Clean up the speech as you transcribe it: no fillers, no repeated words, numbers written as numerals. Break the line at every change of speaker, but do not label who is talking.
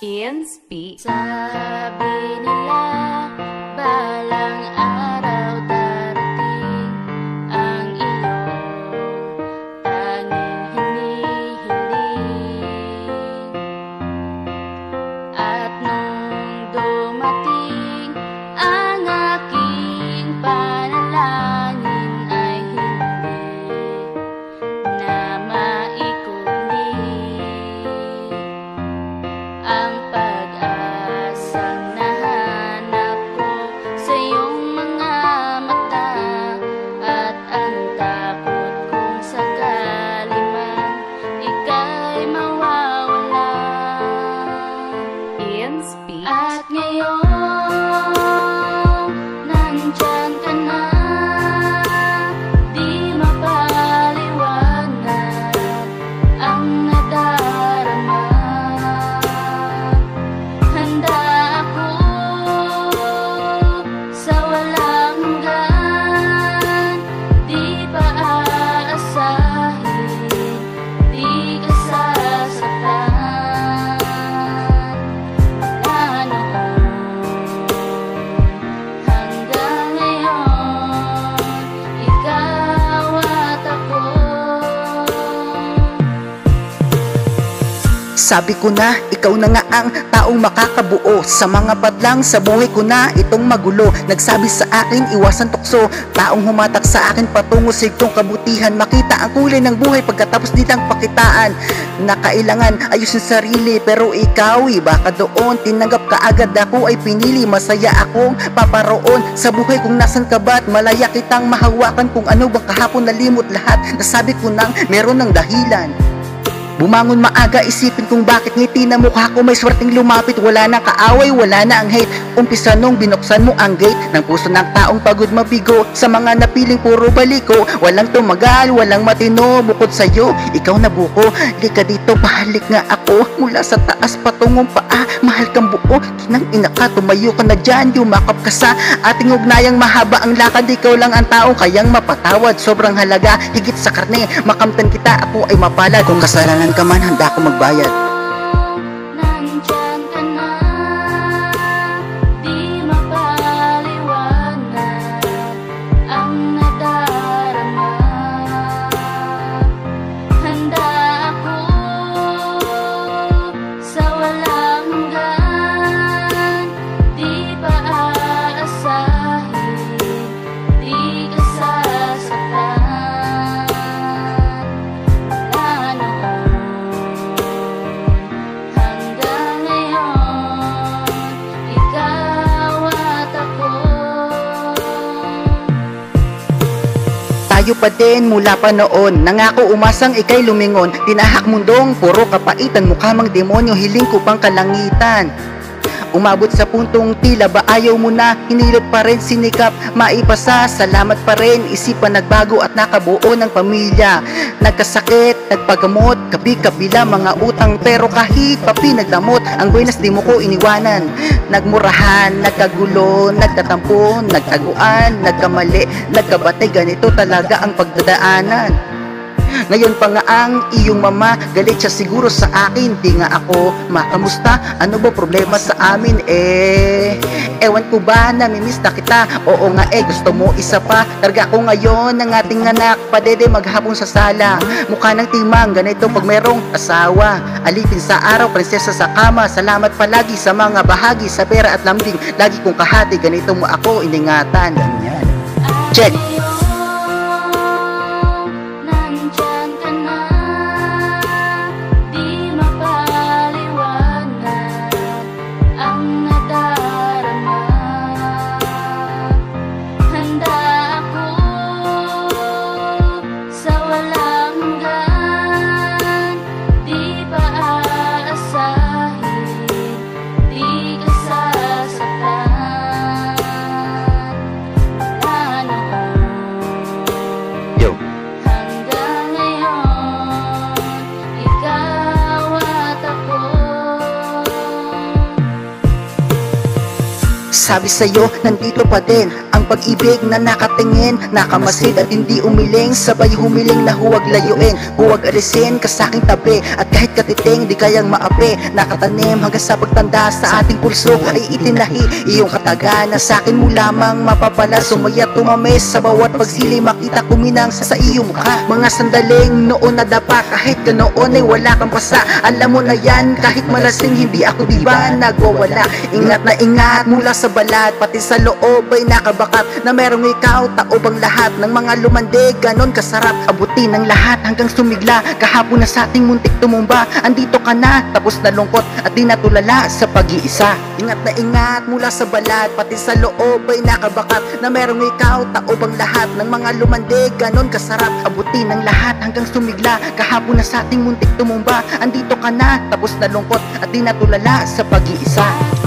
Ian Speak.
Sabi nila, balang araw darating ang iyong tanging hinihiling. At nung dumating ang aking panalangin ay hindi na maikubli ang pag-asang nahanap ko sa iyong mga mata, at ang takot kong sakali man ika'y mawawala.
Ian Speak.
At ngayon nandyan ka na, di mapaliwanag ang nadarama. Handa ako sa walang hanggan, di pa aasahin, di ka sasaktan. Mula noon hanggang ngayon, ikaw at ako.
Sabi ko na, ikaw na nga ang taong makakabuo sa mga badlang sa buhay ko na itong magulo. Nagsabi sa akin, iwasan tukso, taong humatak sa akin patungo sa igtong kabutihan. Makita ang kulay ng buhay pagkatapos nilang pakitaan, na kailangan ayusin sarili. Pero ikaw, iba ka doon, tinanggap ka agad, ako ay pinili. Masaya akong paparoon sa buhay kung nasan ka ba't malaya kitang mahawakan. Kung ano bang kahapon nalimot lahat, nasabi ko nang meron ng dahilan. Bumangon maaga, isipin kung bakit ngiti na mukha ko may swerteng lumapit. Wala na kaaway, wala na ang hate. Umpisa nung binuksan mo ang gate ng puso ng taong pagod mabigo. Sa mga napiling puro baliko, walang tumagal, walang matino bukod sa'yo. Ikaw na buko, lika dito, pahalik nga ako. Mula sa taas patungong paa, mahal kang buo. Kinang ina ka, tumayo ka na dyan, yumakap ka sa ating ugnayang mahaba ang lakad. Ikaw lang ang tao kayang mapatawad, sobrang halaga, higit sa karne. Makamtan kita, ako ay mapalad. Kung kasalanan ka man, handa ako magbayad.
Nandyan ka na, di mapaliwanag ang nadarama. Handa ako sa walang hanggan, di pa aasahin, di ka sasaktan. Mula noon hanggang ngayon, ikaw at ako.
Tayo pa din mula pa noon, nangako umasang ikay lumingon. Tinahak mundong puro kapaitan, mukha mang demonyo, hiling ko pang kalangitan. Umabot sa puntong tila ba ayaw mo na, hinilit pa rin sinikap, maipasa, salamat pa rin. Isipan nagbago at nakabuo ng pamilya. Nagkasakit, nagpagamot, kabi-kabila mga utang, pero kahit pa pinagdamot, ang buenas di mo ko iniwanan. Nagmurahan, nagkagulo, nagtatampo, nagtaguan, nagkamali, nagkabatay, ganito talaga ang pagdadaanan. Ngayon pa nga ang iyong mama, galit siya siguro sa akin, di nga ako makamusta. Ano ba problema sa amin ewan ko ba, namimiss na kita. Oo nga gusto mo isa pa. Karga ko ngayon ng ating anak, padede maghapon sa sala. Mukha ng timang, ganito pag merong asawa. Alipin sa araw, prinsesa sa kama. Salamat palagi sa mga bahagi, sa pera at lambing. Lagi kong kahati, ganito mo ako iningatan. Ganyan. Check.
Nandyan ka na, di mapaliwanag ang nadarama. Handa ako sa walang hanggan, di pa aasahin, di ka sasaktan. Mula noon
Nagsabi sa'yo, nandito pa din ang pag-ibig na nakatingin, nakamasid at hindi umiling. Sabay humiling na huwag layuin, huwag alisin ka sa aking tabi. At kahit katiting di kayang maapi, nakatanim hanggang sa pagtanda sa ating pulso ay itinahi. Iyong kataga na sa akin mo lamang mapapala. Sumaya tumamis sa bawat pagsili, makita kuminang sa iyong mukha. Mga sandaling noon na dapa, kahit ganoon ay wala kang pasa. Alam mo na yan, kahit malasing hindi ako diba nagwawala. Ingat na ingat mula sa balat, pati sa loob ay nakabakat na merong ikaw, taob ang lahat ng mga lumandig, ganon kasarap. Abutin ng lahat hanggang sumigla, kahapon na sa ating muntik tumumba. Andito ka na, tapos na lungkot at di natulala sa pag-iisa. Ingat na ingat mula sa balat, pati sa loob ay nakabakat na merong ikaw, taob ang lahat ng mga lumandig, ganon kasarap. Abutin ng lahat hanggang sumigla, kahapon na sa ating muntik tumumba. Andito ka na, tapos na lungkot at di natulala sa pag-iisa.